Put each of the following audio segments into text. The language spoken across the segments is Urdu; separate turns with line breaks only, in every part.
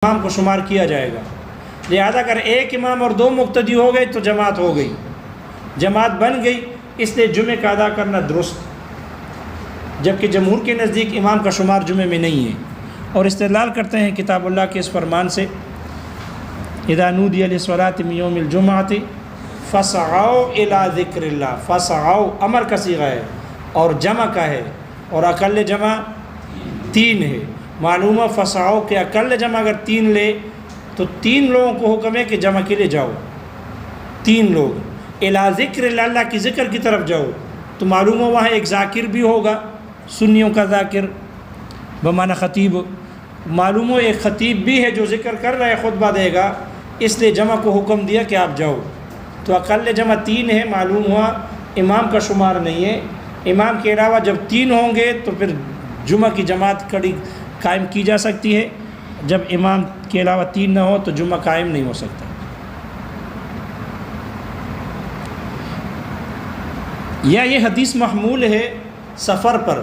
امام کو شمار کیا جائے گا۔ لہذا اگر ایک امام اور دو مقتدی ہو گئے تو جماعت ہو گئی، جماعت بن گئی، اس لیے جمعے کا ادا کرنا درست، جبکہ جمہور کے نزدیک امام کا شمار جمعے میں نہیں ہے، اور استدلال کرتے ہیں کتاب اللہ کے اس فرمان سے اذا نودی للصلاۃ من یوم الجمعۃ فاسعوا الی ذکر اللہ۔ فاسعوا امر کا صیغہ ہے اور جمع کا ہے، اور اقل جمع 3 ہے۔ معلوم ہے فاسعوا کہ اقل جمع اگر 3 لے تو 3 لوگوں کو حکم ہے کہ جمع کے لیے جاؤ، 3 لوگ الی ذکر اللہ کی ذکر کی طرف جاؤ، تو معلوم ہے وہاں ایک ذاکر بھی ہوگا، سنیوں کا ذاکر بمعنی خطیب، معلوم ہو ایک خطیب بھی ہے جو ذکر کر رہا ہے، خطبہ دے گا، اس لیے جمع کو حکم دیا کہ آپ جاؤ۔ تو اقل جمع 3 ہے، معلوم ہوا امام کا شمار نہیں ہے۔ امام کے علاوہ جب 3 ہوں گے تو پھر جمعہ کی جماعت قائم کی جا سکتی ہے، جب امام کے علاوہ 3 نہ ہو تو جمعہ قائم نہیں ہو سکتا۔ یا یہ حدیث محمول ہے سفر پر۔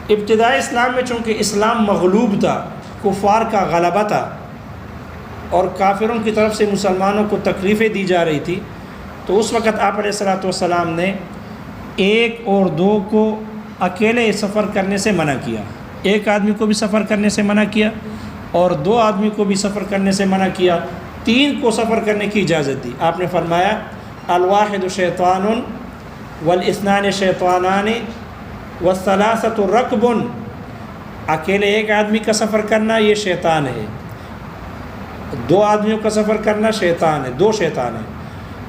ابتدائی اسلام میں چونکہ اسلام مغلوب تھا، کفار کا غلبہ تھا، اور کافروں کی طرف سے مسلمانوں کو تکلیفیں دی جا رہی تھی، تو اس وقت آپ علیہ الصلوۃ والسلام نے 1 اور 2 کو اکیلے سفر کرنے سے منع کیا، 1 آدمی کو بھی سفر کرنے سے منع کیا اور 2 آدمی کو بھی سفر کرنے سے منع کیا، 3 کو سفر کرنے کی اجازت دی۔ آپ نے فرمایا الواحد شیطان والاثنان شیطانان والثلاثۃ رکب، اکیلے 1 آدمی کا سفر کرنا یہ شیطان ہے، 2 آدمیوں کا سفر کرنا شیطان ہے، 2 شیطان ہیں،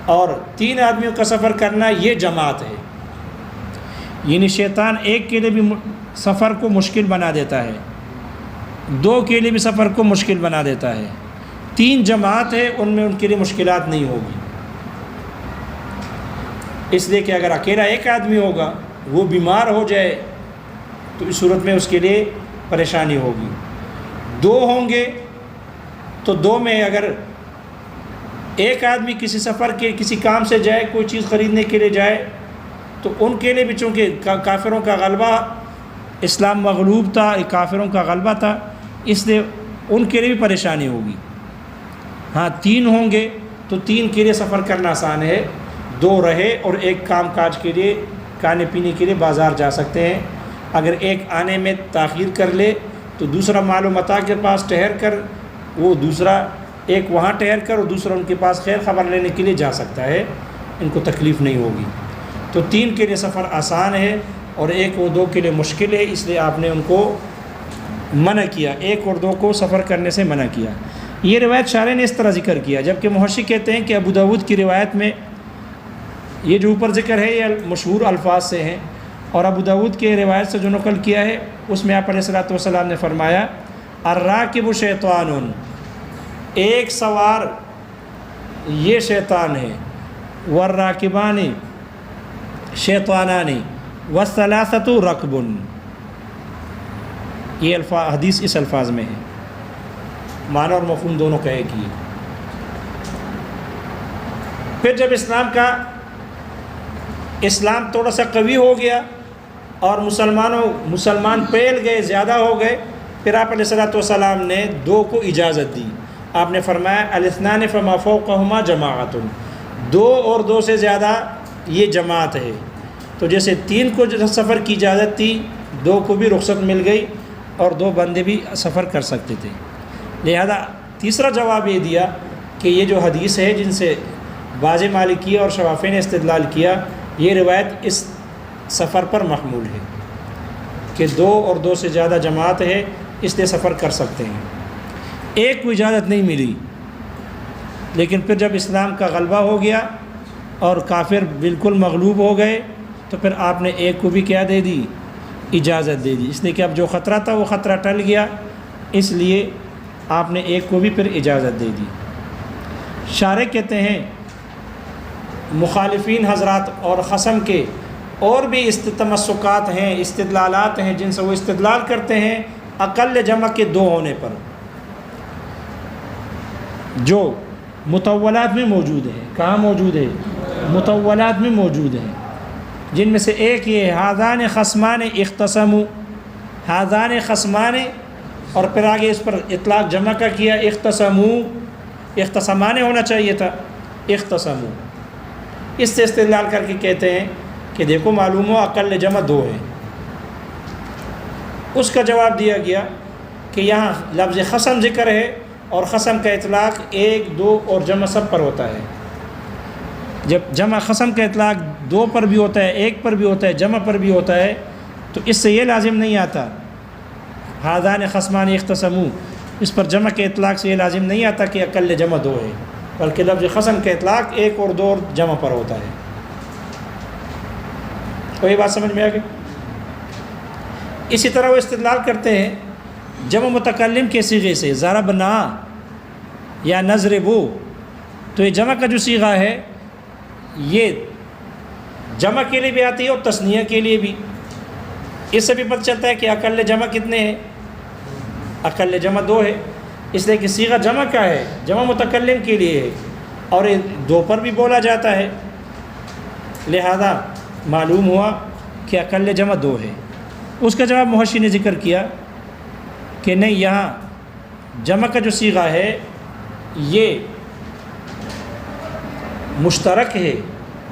اور 3 آدمیوں کا سفر کرنا یہ جماعت ہے۔ یعنی شیطان ایک کے لیے بھی سفر کو مشکل بنا دیتا ہے، 2 کے لیے بھی سفر کو مشکل بنا دیتا ہے، 3 جماعت ہے ان میں ان کے لیے مشکلات نہیں ہوگی، اس لیے کہ اگر اکیلا 1 آدمی ہوگا وہ بیمار ہو جائے تو اس صورت میں اس کے لیے پریشانی ہوگی، 2 ہوں گے تو 2 میں اگر 1 آدمی کسی سفر کے کسی کام سے جائے، کوئی چیز خریدنے کے لیے جائے، تو ان کے لیے بھی چونکہ کافروں کا غلبہ، اسلام مغلوب تھا، کافروں کا غلبہ تھا، اس لیے ان کے لیے بھی پریشانی ہوگی۔ ہاں 3 ہوں گے تو 3 کے لیے سفر کرنا آسان ہے، 2 رہے اور 1 کام کاج کے لیے، کھانے پینے کے لیے بازار جا سکتے ہیں۔ اگر 1 آنے میں تاخیر کر لے تو دوسرا مال و متاع کے پاس ٹھہر کر، وہ دوسرا 1 وہاں ٹھہر کر اور دوسرا ان کے پاس خیر خبر لینے کے لیے جا سکتا ہے، ان کو تکلیف نہیں ہوگی۔ تو 3 کے لیے سفر آسان ہے اور 1 اور 2 کے لیے مشکل ہے، اس لیے آپ نے ان کو منع کیا، 1 اور 2 کو سفر کرنے سے منع کیا۔ یہ روایت شارح نے اس طرح ذکر کیا، جبکہ محشی کہتے ہیں کہ ابو داود کی روایت میں یہ جو اوپر ذکر ہے یہ مشہور الفاظ سے ہیں، اور ابو داود کے روایت سے جو نقل کیا ہے اس میں آپ علیہ الصلوۃ والسلام نے فرمایا الراکب شیطان، 1 سوار یہ شیطان ہے، والراکبان شیطانان والثلاثۃ رکب، یہ حدیث اس الفاظ میں ہے، معنی اور مفہوم دونوں کا ایک ہی ہے۔ پھر جب اسلام تھوڑا سا قوی ہو گیا اور مسلمان پھیل گئے، زیادہ ہو گئے، پھر آپ علیہ الصلوۃ والسلام نے 2 کو اجازت دی۔ آپ نے فرمایا الاثنان فما فوقہما جماعت، 2 اور 2 سے زیادہ یہ جماعت ہے۔ تو جیسے 3 کو سفر کی اجازت تھی، 2 کو بھی رخصت مل گئی اور 2 بندے بھی سفر کر سکتے تھے۔ لہذا تیسرا جواب یہ دیا کہ یہ جو حدیث ہے جن سے بعض مالکیہ اور شوافی نے استدلال کیا، یہ روایت اس سفر پر محمول ہے کہ 2 اور 2 سے زیادہ جماعت ہے، اس لیے سفر کر سکتے ہیں۔ 1 کو اجازت نہیں ملی، لیکن پھر جب اسلام کا غلبہ ہو گیا اور کافر بالکل مغلوب ہو گئے تو پھر آپ نے 1 کو بھی کیا دے دی، اجازت دے دی، اس لیے کہ اب جو خطرہ تھا وہ خطرہ ٹل گیا، اس لیے آپ نے 1 کو بھی پھر اجازت دے دی۔ شارح کہتے ہیں مخالفین حضرات اور خصم کے اور بھی تمسکات ہیں، استدلالات ہیں جن سے وہ استدلال کرتے ہیں اقل جمع کے 2 ہونے پر، جو مطولات میں موجود ہے۔ کہاں موجود ہے؟ مطولات میں موجود ہے، جن میں سے ایک یہ حاذان خصمان اختصموا، حاذان خصمان اور پھر آگے اس پر اطلاق جمع کا کیا، اختصموا، اختصمان ہونا چاہیے تھا، اختصموا۔ اس سے استدلال کر کے کہتے ہیں کہ دیکھو معلوم ہو اقل جمع 2 ہے۔ اس کا جواب دیا گیا کہ یہاں لفظ قسم ذکر ہے، اور قسم کا اطلاق 1، 2 اور جمع سب پر ہوتا ہے۔ جب جمع قسم کا اطلاق 2 پر بھی ہوتا ہے، 1 پر بھی ہوتا ہے، جمع پر بھی ہوتا ہے، تو اس سے یہ لازم نہیں آتا ھذان خصمان اختصموا، اس پر جمع کے اطلاق سے یہ لازم نہیں آتا کہ اقل جمع 2 ہے، بلکہ لفظ قسم کا اطلاق 1 اور 2 اور جمع پر ہوتا ہے۔ کوئی بات سمجھ میں آ گئی؟ اسی طرح وہ استدلال کرتے ہیں جمع متکلم کے صیغے سے، ضربنا یا نضربو، تو یہ جمع کا جو صیغہ ہے یہ جمع کے لیے بھی آتی ہے اور تثنیہ کے لیے بھی۔ اس سے بھی پتہ چلتا ہے کہ اقل جمع کتنے ہیں، اقل جمع 2 ہے، اس لیے کہ صیغہ جمع کا ہے، جمع متکلم کے لیے ہے، اور 2 پر بھی بولا جاتا ہے، لہذا معلوم ہوا کہ اقل جمع 2 ہے۔ اس کا جواب محشی نے ذکر کیا کہ نہیں، یہاں جمع کا جو صیغہ ہے یہ مشترک ہے،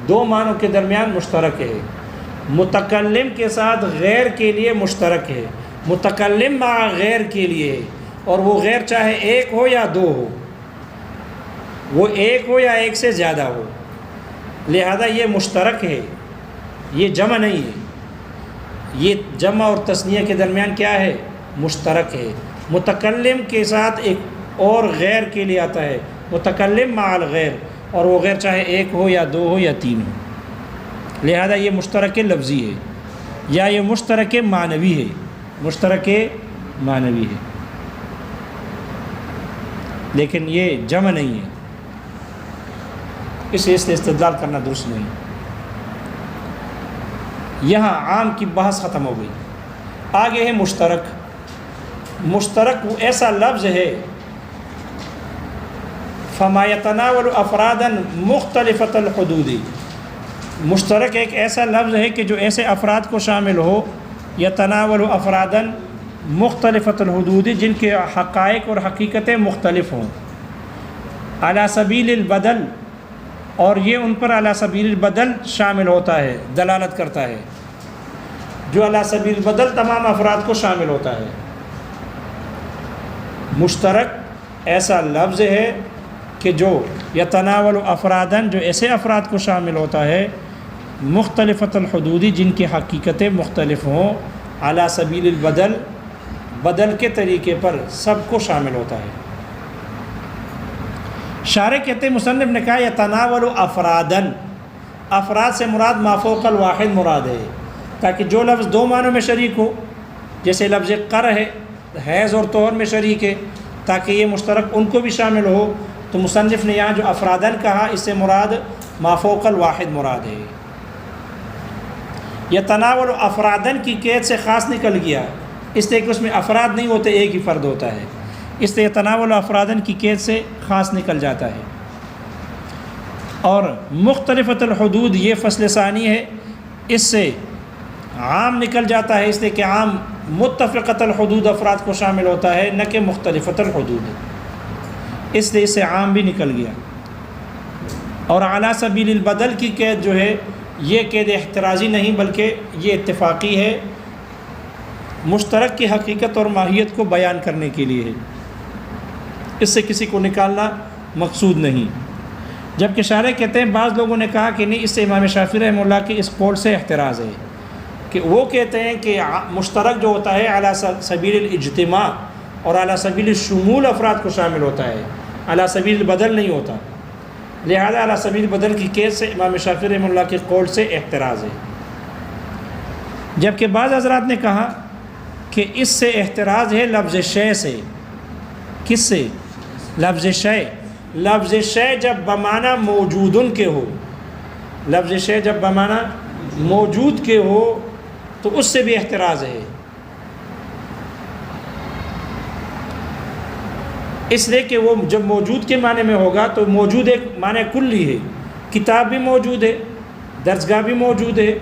2 معنوں کے درمیان مشترک ہے، متکلم کے ساتھ غیر کے لیے مشترک ہے، متکلم مع غیر کے لیے ہے، اور وہ غیر چاہے 1 ہو یا 2 ہو، وہ 1 ہو یا 1 سے زیادہ ہو، لہذا یہ مشترک ہے، یہ جمع نہیں ہے، یہ جمع اور تثنیہ کے درمیان کیا ہے، مشترک ہے۔ متکلم کے ساتھ ایک اور غیر کے لیے آتا ہے، متکلم مع الغیر، اور وہ غیر چاہے 1 ہو یا 2 ہو یا 3 ہو، لہذا یہ مشترک لفظی ہے، یا یہ مشترک معنوی ہے، مشترک معنوی ہے، لیکن یہ جمع نہیں ہے، اس سے استدلال کرنا درست نہیں۔ یہاں عام کی بحث ختم ہو گئی، آگے ہے مشترک۔ مشترک وہ ایسا لفظ ہے فما يتناول افرادا مختلفۃ الحدود، مشترک ایک ایسا لفظ ہے کہ جو ایسے افراد کو شامل ہو، یتناول افرادا مختلفۃ الحدود، جن کے حقائق اور حقیقتیں مختلف ہوں، علی سبیل البدل، اور یہ ان پر علی سبیل البدل شامل ہوتا ہے، دلالت کرتا ہے، جو علی سبیل البدل تمام افراد کو شامل ہوتا ہے۔ مشترک ایسا لفظ ہے کہ جو یتناول افرادن، جو ایسے افراد کو شامل ہوتا ہے، مختلفۃ الحدود، جن کی حقیقتیں مختلف ہوں، علی سبیل البدل، بدل کے طریقے پر سب کو شامل ہوتا ہے۔ شارح کہتے ہیں مصنف نے کہا یتناول افرادن، افراد سے مراد ما فوق الواحد مراد ہے، تاکہ جو لفظ 2 معنوں میں شریک ہو، جیسے لفظ قر ہے، حیض اور طہر میں شریک ہے، تاکہ یہ مشترک ان کو بھی شامل ہو، تو مصنف نے یہاں جو افرادن کہا اس سے مراد ما فوق الواحد مراد ہے۔ یتناول افرادن کی قید سے خاص نکل گیا، اس لیے کہ اس میں افراد نہیں ہوتے، ایک ہی فرد ہوتا ہے، اس لیے یتناول افرادن کی قید سے خاص نکل جاتا ہے۔ اور مختلفۃ الحدود یہ فصل ثانی ہے، اس سے عام نکل جاتا ہے، اس لیے کہ عام متفقۃ الحدود افراد کو شامل ہوتا ہے، نہ کہ مختلفۃ الحدود، اس لیے اس سے عام بھی نکل گیا۔ اور علی سبیل البدل کی قید جو ہے یہ قید احترازی نہیں بلکہ یہ اتفاقی ہے، مشترک کی حقیقت اور ماہیت کو بیان کرنے کے لیے ہے، اس سے کسی کو نکالنا مقصود نہیں۔ جبکہ شارح کہتے ہیں بعض لوگوں نے کہا کہ نہیں، اس سے امام شافعی رحمہ اللہ کے اس قول سے احتراز ہے، کہ وہ کہتے ہیں کہ مشترک جو ہوتا ہے علی سبیل الاجتماع اور علی سبیل الشمول افراد کو شامل ہوتا ہے، علی سبیل البدل نہیں ہوتا، لہذا علی سبیل البدل کی قید سے امام شافعی رحمہ اللہ کے قول سے احتراز ہے۔ جبکہ بعض حضرات نے کہا کہ اس سے احتراز ہے لفظ شے سے۔ کس سے؟ لفظ شے۔ لفظ شے جب بمعنی موجودن کے ہو، لفظ شے جب بمعنی موجود کے ہو تو اس سے بھی احتراز ہے، اس لیے کہ وہ جب موجود کے معنی میں ہوگا تو موجود ایک معنی کلی ہے، کتاب بھی موجود ہے، درسگاہ بھی موجود ہے،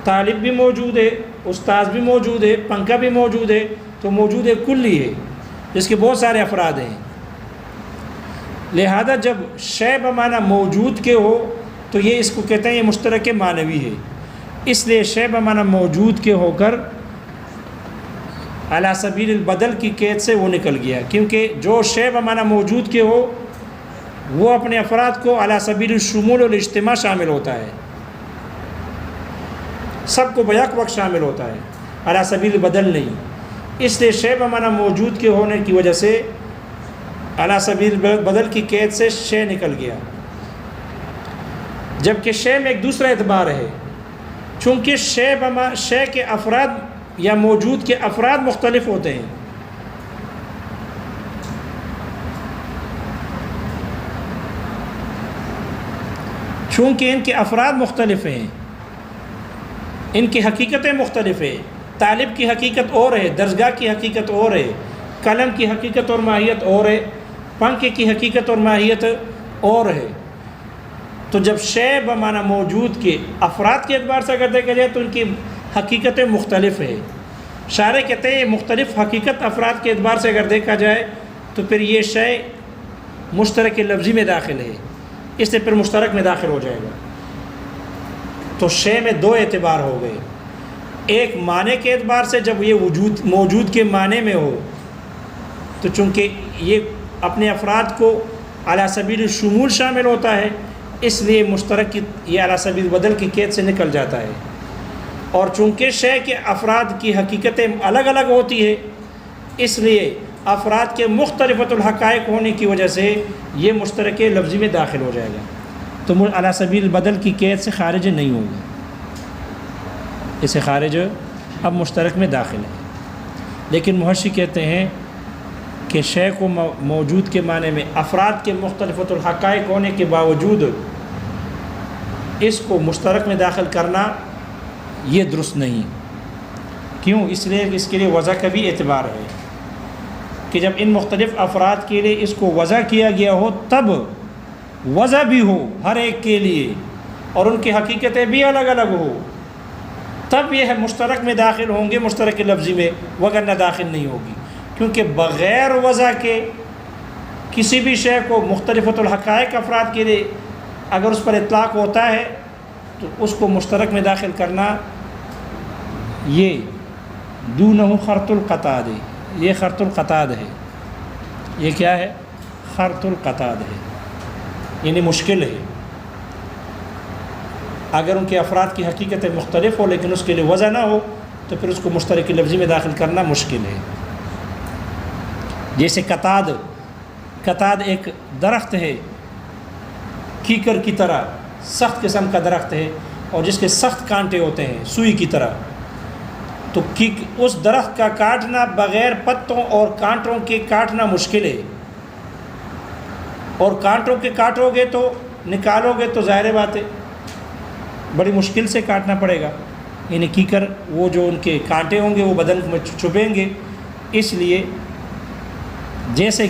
طالب بھی موجود ہے، استاذ بھی موجود ہے، پنکھا بھی موجود ہے، تو تو موجود ایک کلی ہے جس کے بہت سارے افراد ہیں. لہذا جب شے بمعنی موجود کے ہو تو یہ اس کو کہتے ہیں یہ مشترک معنوی ہے. اس لیے شے بمعنی موجود کے ہو کر علی سبیل البدل کی قید سے وہ نکل گیا، کیونکہ جو شے بمعنی موجود کے ہو وہ اپنے افراد کو علی سبیل الشمول والاجتماع شامل ہوتا ہے، سب کو بیک وقت شامل ہوتا ہے، علی سبیل البدل نہیں. اس لیے شے بمعنی موجود کے ہونے کی وجہ سے علی سبیل بدل کی قید سے شے نکل گیا. جبکہ شے میں ایک دوسرا اعتبار ہے، چونکہ شے کے افراد یا موجود کے افراد مختلف ہوتے ہیں. چونکہ ان کے افراد مختلف ہیں، ان کی حقیقتیں مختلف ہیں. طالب کی حقیقت اور ہے، درسگاہ کی حقیقت اور ہے، قلم کی حقیقت اور ماہیت اور ہے، پنکھے کی حقیقت اور ماہیت اور ہے. تو جب شے بمعنی موجود کے افراد کے اعتبار سے اگر دیکھا جائے تو ان کی حقیقتیں مختلف ہیں. شارح کہتے ہیں مختلف حقیقت افراد کے اعتبار سے اگر دیکھا جائے تو پھر یہ شے مشترک لفظی میں داخل ہے، اس سے پھر مشترک میں داخل ہو جائے گا. تو شے میں دو اعتبار ہو گئے. ایک معنی کے اعتبار سے جب یہ موجود کے معنی میں ہو تو چونکہ یہ اپنے افراد کو علی سبیل الشمول شامل ہوتا ہے، اس لیے مشترک کی یہ علی سبیل بدل کی قید سے نکل جاتا ہے. اور چونکہ شے کے افراد کی حقیقتیں الگ الگ ہوتی ہے، اس لیے افراد کے مختلفۃ الحقائق ہونے کی وجہ سے یہ مشترک لفظی میں داخل ہو جائے گا، تو علی سبیل بدل کی قید سے خارج نہیں ہوگا، اسے خارج اب مشترک میں داخل ہے. لیکن محشی کہتے ہیں کہ شے کو موجود کے معنی میں افراد کے مختلفۃ الحقائق ہونے کے باوجود اس کو مشترک میں داخل کرنا یہ درست نہیں. کیوں؟ اس لیے کہ اس کے لیے وضع کا بھی اعتبار ہے کہ جب ان مختلف افراد کے لیے اس کو وضع کیا گیا ہو تب وضع بھی ہو ہر ایک کے لیے اور ان کی حقیقتیں بھی الگ الگ ہو، تب یہ مشترک میں داخل ہوں گے، مشترک لفظی میں، وگرنہ داخل نہیں ہوگی. کیونکہ بغیر وضع کے کسی بھی شے کو مختلفۃ الحقائق افراد کے لیے اگر اس پر اطلاق ہوتا ہے تو اس کو مشترک میں داخل کرنا یہ دونہ خرط القطاد ہے. یہ خرط القطاد ہے. یہ کیا ہے؟ خرط القطاد ہے، یعنی مشکل ہے. اگر ان کے افراد کی حقیقتیں مختلف ہو لیکن اس کے لیے وضع نہ ہو تو پھر اس کو مشترک لفظی میں داخل کرنا مشکل ہے. جیسے قطاد ایک درخت ہے، کیکر کی طرح سخت قسم کا درخت ہے اور جس کے سخت کانٹے ہوتے ہیں سوئی کی طرح. تو اس درخت کا کاٹنا بغیر پتوں اور کانٹوں کے کاٹنا مشکل ہے، اور کانٹوں کے کاٹو گے تو نکالو گے تو ظاہر بات ہے بڑی مشکل سے کاٹنا پڑے گا. یعنی کیکر وہ جو ان کے کانٹے ہوں گے وہ بدن میں چھپیں گے، اس لیے جیسے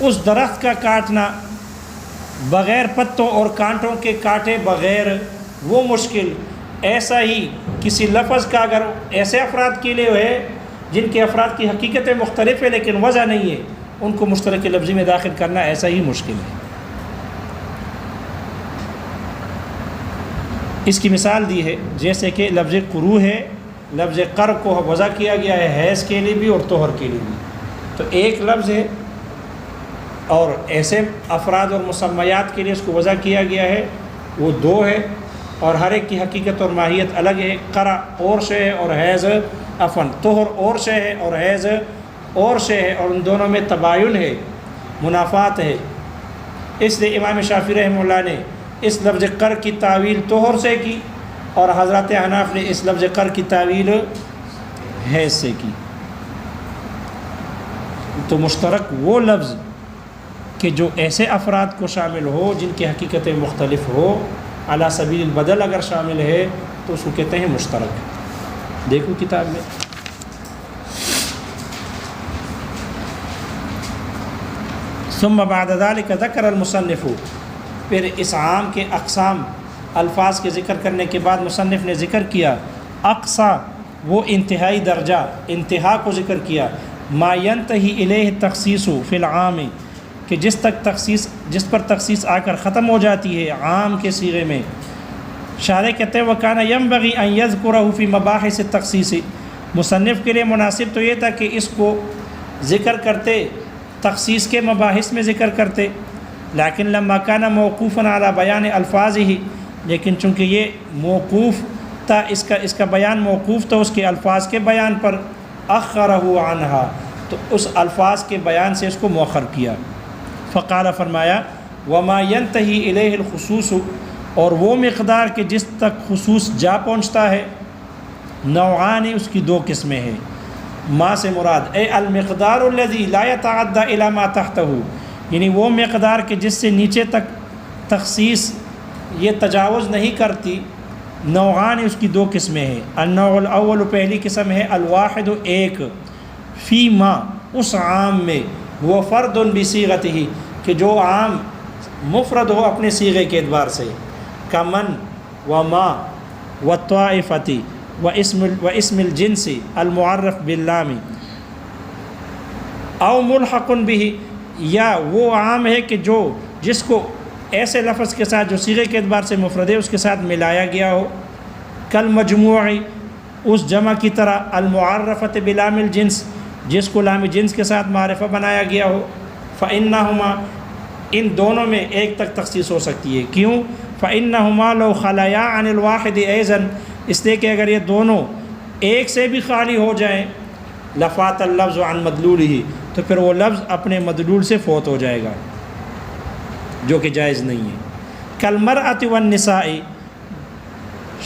اس درخت کا کاٹنا بغیر پتوں اور کانٹوں کے کاٹے بغیر وہ مشکل، ایسا ہی کسی لفظ کا اگر ایسے افراد کے لیے ہے جن کے افراد کی حقیقتیں مختلف ہیں لیکن وضع نہیں ہے، ان کو مشترک لفظی میں داخل کرنا ایسا ہی مشکل ہے. اس کی مثال دی ہے جیسے کہ لفظ قروء ہے، لفظ قر کو وضع کیا گیا ہے حیض کے لیے بھی اور طہر کے لیے بھی. تو ایک لفظ ہے اور ایسے افراد اور مسمیات کے لیے اس کو وضع کیا گیا ہے وہ دو ہے، اور ہر ایک کی حقیقت اور ماہیت الگ ہے. قرأ اور شے ہے اور حیض طہر اور شے ہے اور حیض اور شے ہے، اور ان دونوں میں تباین ہے، منافات ہے. اس لیے امام شافعی رحمہ اللہ نے اس لفظ قر کی تعویل طہر سے کی اور حضرات حناف نے اس لفظ قر کی تعویل حیض سے کی. تو مشترک وہ لفظ کہ جو ایسے افراد کو شامل ہو جن کی حقیقتیں مختلف ہو، علی سبیل البدل اگر شامل ہے تو اس کو کہتے ہیں مشترک. دیکھو کتاب میں ثم بعد ذلك ذکر المصنف، پھر اس عام کے اقسام الفاظ کے ذکر کرنے کے بعد مصنف نے ذکر کیا اقصا وہ انتہائی درجہ، انتہا کو ذکر کیا، ما ینتہی الیہ تخصیص فی العام، کہ جس پر تخصیص آ کر ختم ہو جاتی ہے عام کے صیغے میں۔ شارح کہتے ہیں وَكَانَ يَنبَغِي أَن يَذْكُرَهُ فِي مَبَاحِثِ التَّخْصِيصِ، مصنف کے لیے مناسب تو یہ تھا کہ اس کو ذکر کرتے تخصیص کے مباحث میں ذکر کرتے، لیکن لما كان موقوفا على بیان الفاظه، لیکن چونکہ یہ موقوف تھا، اس کا بیان موقوف تھا اس کے الفاظ کے بیان پر، اخرہ عنہا، تو اس الفاظ کے بیان سے اس کو مؤخر کیا۔ فقال، فرمایا، وما ينتہی الیہ الخصوص، اور وہ مقدار کہ جس تک خصوص جا پہنچتا ہے، نوعان، اس کی دو قسمیں ہیں۔ ما سے مراد اے المقدار الذی لا يتعدى الی ما تحتہ، یعنی وہ مقدار کہ جس سے نیچے تک تخصیص یہ تجاوز نہیں کرتی۔ نوعان، اس کی دو قسمیں ہیں۔ النوع الاول، پہلی قسم ہے الواحد، ایک، فی ما، اس عام میں، وہ فرد بصیغتہ، کہ جو عام مفرد ہو اپنے صیغے کے اعتبار سے، کمن و ما و طائفتی و اسم الجنس المعرف باللام، او ملحق به، یا وہ عام ہے کہ جس کو ایسے لفظ کے ساتھ جو صیغے کے اعتبار سے مفرد ہے اس کے ساتھ ملایا گیا ہو، کل مجموعی، اس جمع کی طرح، المعرفت بلام الجنس، جس کو لام جنس کے ساتھ معرفہ بنایا گیا ہو، فإنہما، ان دونوں میں ایک تک تخصیص ہو سکتی ہے۔ کیوں؟ فإنہما لو خلیا عن الواحد ایضاً، اس لیے کہ اگر یہ دونوں ایک سے بھی خالی ہو جائیں، لفات اللفظ عن مدلولہ، تو پھر وہ لفظ اپنے مدلول سے فوت ہو جائے گا، جو کہ جائز نہیں ہے۔ کالمرأۃ والنساء،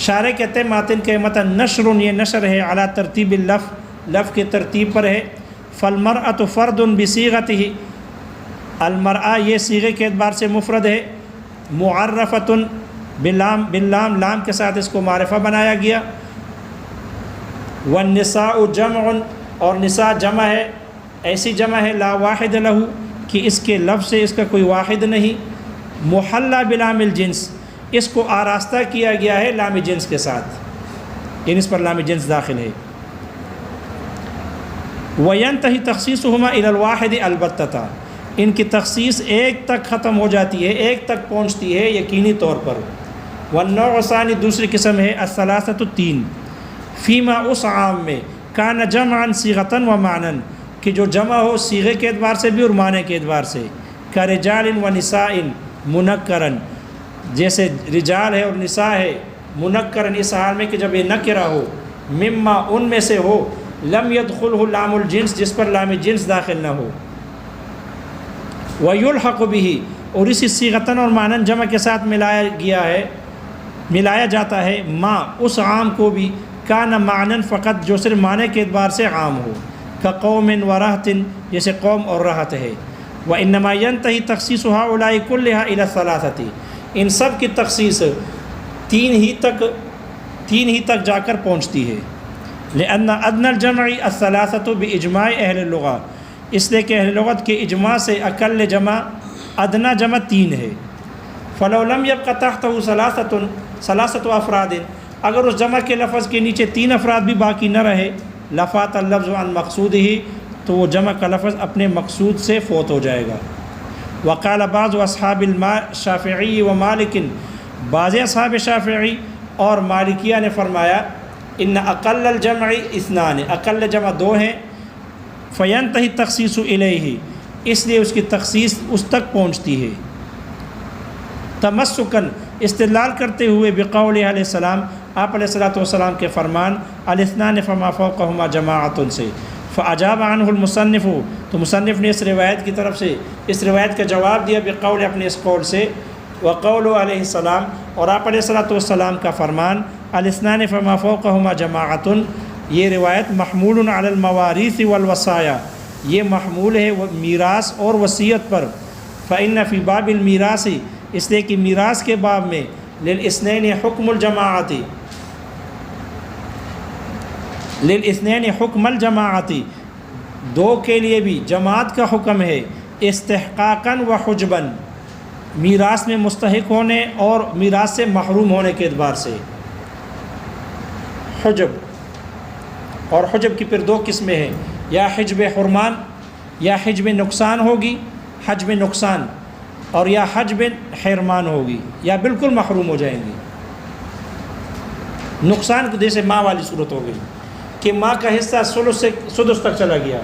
شارح کہتے ہیں ماتن کے متن نشر، یہ نشر ہے، علی ترتیب لفظ کے ترتیب پر ہے۔ فالمرأۃ فرد بصیغتہ، المرأہ یہ صیغے کے اعتبار سے مفرد ہے، معرفۃ باللام، لام کے ساتھ اس کو معرفہ بنایا گیا۔ والنساء جمع، اور نساء جمع ہے، ایسی جمع ہے لا واحد لہ، کہ اس کے لفظ سے اس کا کوئی واحد نہیں، محلہ بلام الجنس، اس کو آراستہ کیا گیا ہے لام جنس کے ساتھ، یعنی اس پر لام جنس داخل ہے۔ وَيَنْتَهِ تَخْصِيصُهُمَا إِلَى الْوَاحِدِ الْبَتَّةً، ان کی تخصیص ایک تک ختم ہو جاتی ہے، ایک تک پہنچتی ہے یقینی طور پر۔ والنوع الثانی، دوسری قسم ہے الثلاثۃ، تین، فیما، اس عام میں، کان جمعا صیغۃ و معنی، کہ جو جمع ہو صیغے کے اعتبار سے بھی اور معنی کے اعتبار سے، کرجال و نساء منکرن، جیسے رجال ہے اور نساء ہے، منکرن، اس حال میں کہ جب یہ نکرہ ہو، مما، ان میں سے ہو، لم يدخلہ لام الجنس، جس پر لام جنس داخل نہ ہو۔ وَيُلْحَقُ بِهِ، اور اسی صیغتاً اور معنن جمع کے ساتھ ملایا جاتا ہے، ما، اس عام کو بھی، کان معنن فقط، جو صرف معنی کے اعتبار سے عام ہو، کقوم و رہت، جیسے قوم اور رہت ہے۔ وَإِنَّمَا يَنْتَهِي تَخْصِيصُ هؤلاء كُلِّهَا إِلَى الثَّلَاثَةِ، ان سب کی تخصیص تین ہی تک جا کر پہنچتی ہے۔ لأن ادنى الجمع الثلاثة بإجماع اہل اللغة، اس لیے کہ اہل لغت کے اجماع سے اقل جمع، ادنا جمع تین ہے۔ فلو لم يبق تحته ثلاثة افراد، اگر اس جمع کے لفظ کے نیچے تین افراد بھی باقی نہ رہے، لفات اللفظ عن مقصودہ، تو وہ جمع کا لفظ اپنے مقصود سے فوت ہو جائے گا۔ وقال بعض اصحاب الشافعی و مالک، بعض اصحاب شافعی اور مالکیہ نے فرمایا، ان اقل الجمع اثنان، اقل جمع دو ہیں، فینتہی تخصیص الیہ، اس لیے اس کی تخصیص اس تک پہنچتی ہے۔ تمسکن، استدلال کرتے ہوئے بقول علیہ السلام، آپ علیہ الصلوۃ والسلام کے فرمان، الاثنان فما فوقہما جماعۃ سے، فاجاب عنہ المصنف، تو مصنف نے اس روایت کی طرف سے اس روایت کا جواب دیا بقول، اپنے اس قول سے، وقول علیہ السلام، اور آپ علیہ الصلوۃ والسلام کا فرمان، الاثنان فما فوقہما جماعۃ، یہ روایت محمول علی الموارث والوصایا، یہ محمول ہے میراث اور وصیت پر۔ فإن فی باب المیراث، اس لیے کہ میراث کے باب میں، للاثنین حکم الجماعت، للاثنین حکم الجماعت، دو کے لیے بھی جماعت کا حکم ہے، استحقاقا و حجبا، میراث میں مستحق ہونے اور میراث سے محروم ہونے کے اعتبار سے۔ حجب، اور حجب کی پھر 2 قسمیں ہیں، یا حجب حرمان یا حجب نقصان ہوگی، حجب نقصان، اور یا حجب حرمان ہوگی، یا بالکل محروم ہو جائیں گی۔ نقصان کو جیسے ماں والی صورت ہو گئی کہ ماں کا حصہ ثلث سے سدس تک چلا گیا،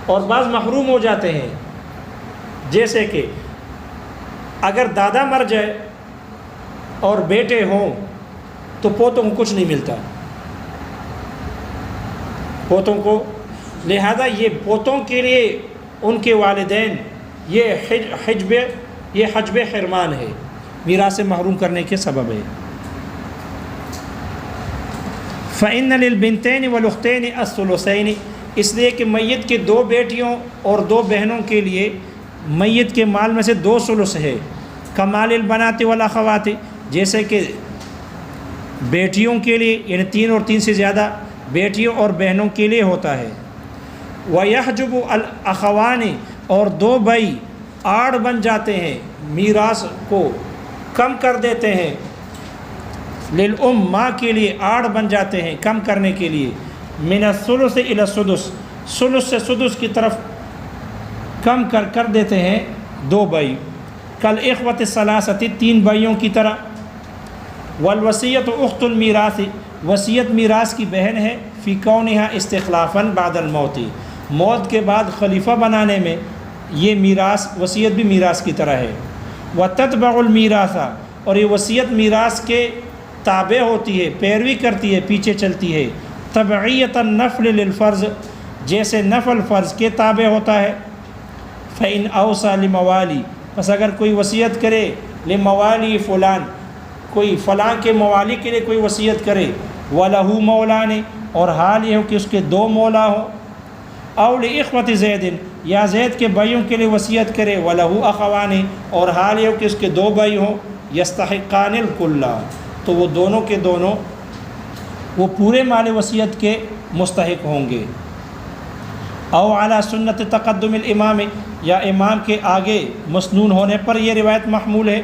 اور بعض محروم ہو جاتے ہیں، جیسے کہ اگر دادا مر جائے اور بیٹے ہوں تو پوتوں کو کچھ نہیں ملتا، پوتوں کو، لہذا یہ پوتوں کے لیے ان کے والدین یہ حجب حرمان ہے، میراث سے محروم کرنے کے سبب ہے۔ فَإِنَّ لِلْبِنْتَيْنِ وَالْأُخْتَيْنِ الثُّلُثَيْنِ، اس لیے کہ میت کے 2 بیٹیوں اور 2 بہنوں کے لیے میت کے مال میں سے 2 ثلث ہے، کمال البنات والاخوات، جیسے کہ بیٹیوں کے لیے، یعنی 3 اور 3 سے زیادہ بیٹیوں اور بہنوں کے لیے ہوتا ہے۔ وَيَحْجُبُ الْأَخَوَانِ، اور 2 بھائی آڑ بن جاتے ہیں، میراث کو کم کر دیتے ہیں، للأم، ماں کے لیے آڑ بن جاتے ہیں کم کرنے کے لیے، من الثلث الی السدس، ثلث سے سدس کی طرف کم کر دیتے ہیں 2 بھائی، کالاخوۃ الثلاثۃ، 3 بھائیوں کی طرح۔ والوصیۃ اخت المیراث، وصیت میراث کی بہن ہے، فی کونہا استخلافا بعد الموت، موت کے بعد خلیفہ بنانے میں یہ میراث، وصیت بھی میراث کی طرح ہے۔ وتتبع المیراث، اور یہ وصیت میراث کے تابع ہوتی ہے، پیروی کرتی ہے، پیچھے چلتی ہے، تبعیۃ النفل للفرض، جیسے نفل فرض کے تابع ہوتا ہے۔ فإن اوصى لموالی، بس اگر کوئی وصیت کرے، لموالی فلان، کوئی فلاں کے موالی کے لیے کوئی وصیت کرے، وَلَهُ مولان، اور حال یہ ہو کہ اس کے 2 مولا ہوں، او لإخوة زید، یا زید کے بھائیوں کے لیے وصیت کرے، وَلَهُ اخوان، اور حال یہ ہو کہ اس کے 2 بھائی ہوں، یستحقان الکل، تو وہ دونوں کے دونوں وہ پورے مال وصیت کے مستحق ہوں گے۔ او علی سنت تقدم الامام، یا امام کے آگے مسنون ہونے پر یہ روایت محمول ہے۔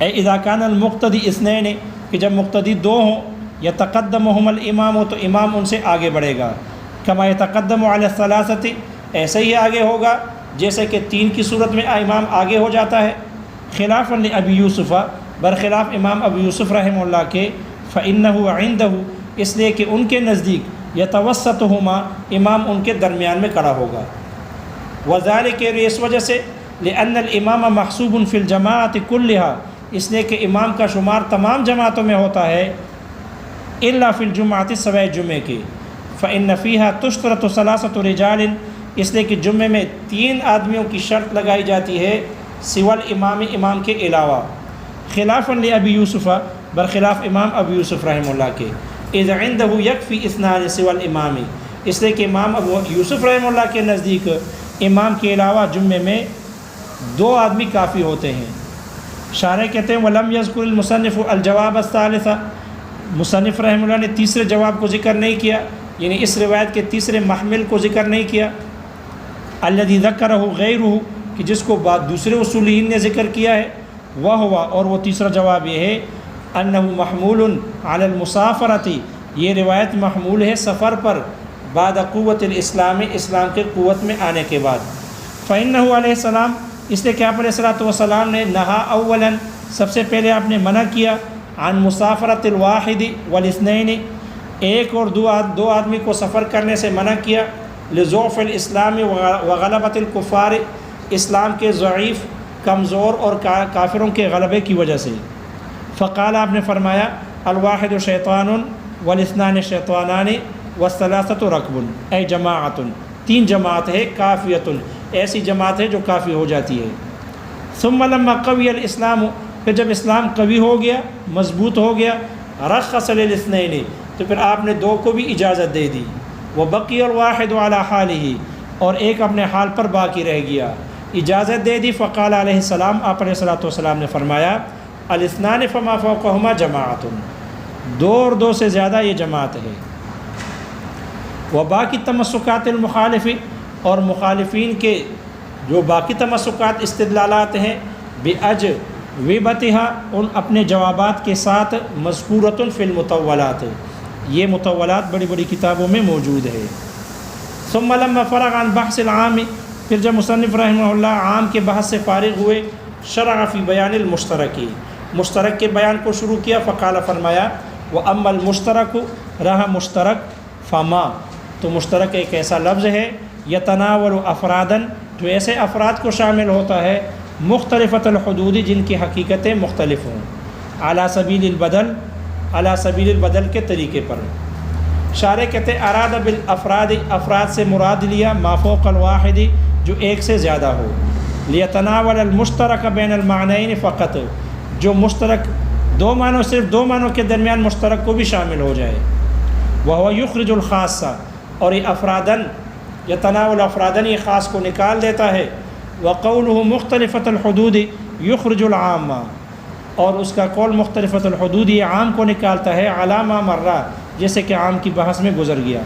اذا کان المقتدی اثنین، کہ جب مقتدی 2 ہوں، یتقدمہم الامام، تو امام ان سے آگے بڑھے گا، کما یتقدم علی الثلاثۃ، ایسے ہی آگے ہوگا جیسے کہ 3 کی صورت میں امام آگے ہو جاتا ہے۔ خلافا لابی یوسف، برخلاف امام ابو یوسف رحمہ اللہ کے، فإنہ عندہ، اس لیے کہ ان کے نزدیک، یتوسطہما، امام ان کے درمیان میں کھڑا ہوگا۔ وذالک، اس وجہ سے، لأن الامام محسوب فی الجماعت کلہا، اس لیے کہ امام کا شمار تمام جماعتوں میں ہوتا ہے، الا فی الجمعۃ، سوائے جمعے کے، فإن فیہا تشترط 3 رجال، اس لیے کہ جمعے میں 3 آدمیوں کی شرط لگائی جاتی ہے، سوى الامام، امام کے علاوہ۔ خلافا لابی یوسف، برخلاف امام ابو یوسف رحمہ اللہ کے، اذ عندہ یکفی 2 سوى الامام، اس لیے کہ امام ابو یوسف رحمہ اللہ کے نزدیک امام کے علاوہ جمعے میں 2 آدمی کافی ہوتے ہیں۔ شارح کہتے ہیں ولم یذکر المصنف الجواب الثالث، مصنف رحمہ اللہ نے تیسرے جواب کو ذکر نہیں کیا، یعنی اس روایت کے تیسرے محمل کو ذکر نہیں کیا، الذی ذکرہ غیرہ، کہ جس کو بعد دوسرے اصولین نے ذکر کیا ہے، وہ ہوا، اور وہ تیسرا جواب یہ ہے، انہ محمول علی المسافرۃ، یہ روایت محمول ہے سفر پر، بعد قوت الاسلام، اسلام کے قوت میں آنے کے بعد۔ فإنہ علیہ السلام، اس لیے کہ آپ علیہ الصلوۃ والسلام نے نہا اولا، سب سے پہلے آپ نے منع کیا، عن مسافرۃ الواحد والاثنین، 1 اور 2 آدمی کو سفر کرنے سے منع کیا، لضعف الاسلام وغلبۃ الکفار، اسلام کے ضعیف، کمزور اور کافروں کے غلبے کی وجہ سے۔ فقال، آپ نے فرمایا، الواحد شیطان والاثنان شیطانان والثلاثۃ رکب، اے جماعت، 3 جماعت ہے، کافیۃ، ایسی جماعت ہے جو کافی ہو جاتی ہے۔ ثم لما قوی الاسلام، پھر جب اسلام قوی ہو گیا، مضبوط ہو گیا، رخص للاثنین، تو پھر آپ نے 2 کو بھی اجازت دے دی، وبقی الواحد علی حالہ، اور ایک اپنے حال پر باقی رہ گیا، اجازت دے دی۔ فقال علیہ السلام، آپ علیہ الصلوۃ والسلام نے فرمایا، الاثنان فما فوقہما جماعت، 2 اور 2 سے زیادہ یہ جماعت ہے۔ وباقی تمسکات المخالف، اور مخالفین کے جو باقی تمسکات، استدلالات ہیں، بأجوبتها، ان اپنے جوابات کے ساتھ، مذکورۃ فی المطولات، یہ مطولات بڑی بڑی کتابوں میں موجود ہے۔ ثم لما فرغ عن بحث العام، پھر جب مصنف رحمہ اللہ عام کے بحث سے فارغ ہوئے، شرع فی بیان المشترکی، مشترک کے بیان کو شروع کیا، فقال فرمایا وَأَمَّا الْمُشْتَرَكُ، رہا مشترک، فما، تو مشترک ایک ایسا لفظ ہے یتناول افرادً، جو ایسے افراد کو شامل ہوتا ہے مختلفۃ الحدود، جن کی حقیقتیں مختلف ہوں، علی سبیل البدل، علی سبیل البدل کے طریقے پر۔ شارح کہتے اراد بالافراد، افراد سے مراد لیا ما فوق الواحد، جو ایک سے زیادہ ہو، لیتناول المشترک بین المعنین فقط، جو مشترک دو معنوں، صرف دو معنوں کے درمیان مشترک کو بھی شامل ہو جائے، وہو یخرج الخاصہ، اور یہ افرادن، یتناول افرادن، یہ خاص کو نکال دیتا ہے، وقولہ مختلفۃ الحدود یخرج العامہ، اور اس کا قول مختلفۃ الحدود یہ عام کو نکالتا ہے، علی ما مرہ، جیسے کہ عام کی بحث میں گزر گیا۔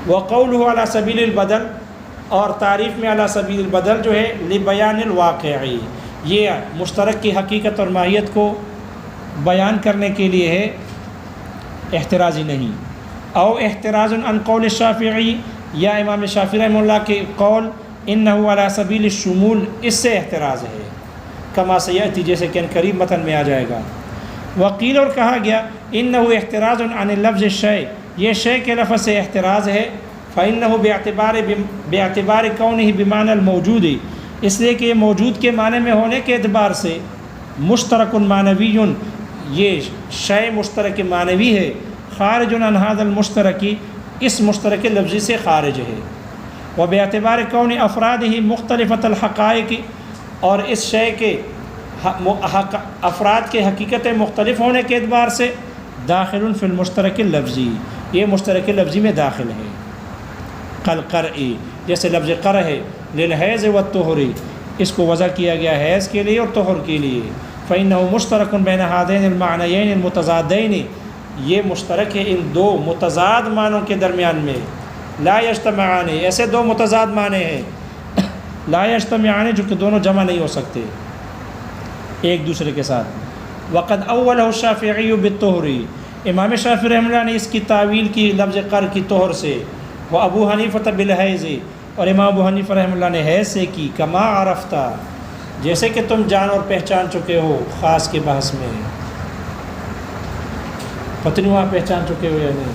وقولہ علی سبیل البدل، اور تعریف میں علی سبیل البدل جو ہے لبیان الواقعی، یہ مشترک کی حقیقت اور ماہیت کو بیان کرنے کے لیے ہے، احترازی نہیں۔ او احتراز عن قول الشافعی، یا امام شافعی رحمہ اللہ کے قول انہ علی سبیل الشمول، اس سے احتراز ہے، کما سیأتی، جیسے کہ قریب متن میں آ جائے گا۔ وقیل، اور کہا گیا انہ احتراز عن لفظ الشیء، یہ شے کے لفظ سے احتراز ہے، فإنہ باعتبار کونہ بمعنی الموجود، اس لیے کہ یہ موجود کے معنی میں ہونے کے اعتبار سے مشترک معنوی، یہ شے مشترک معنوی ہے، خارج عن ھذا المشترک، اس مشترک لفظی سے خارج ہے، وباعتبار کون افرادہ مختلفۃ الحقائق، اور اس شے کے افراد کے حقیقتیں مختلف ہونے کے اعتبار سے داخل فی المشترک اللفظی، یہ مشترک لفظی میں داخل ہے۔ قرعی، جیسے لفظ قرع ہے، للحیض والطہر، اس کو وضع کیا گیا حیض کے لیے اور طہر کے لیے، فإنہ مشترک بین ہذین المعنیین المتضادین، یہ مشترک ہے ان دو متضاد معنوں کے درمیان میں، لا یجتمعان، ایسے دو متضاد معنی ہیں، لا یجتمعان، جو کہ دونوں جمع نہیں ہو سکتے ایک دوسرے کے ساتھ۔ وقد اولہ الشافعی بالطہر، امام شافعی رحمہ اللہ نے اس کی تعویل کی لفظ قر کی طہر سے، وہ ابو حنیفہ بالحیض، اور امام ابو حنیفہ رحمہ اللہ نے حیض سے کی، کما عرفتہ، جیسے کہ تم جان اور پہچان چکے ہو خاص کے بحث میں، پتہ نہیں وہاں پہچان چکے ہو یا نہیں۔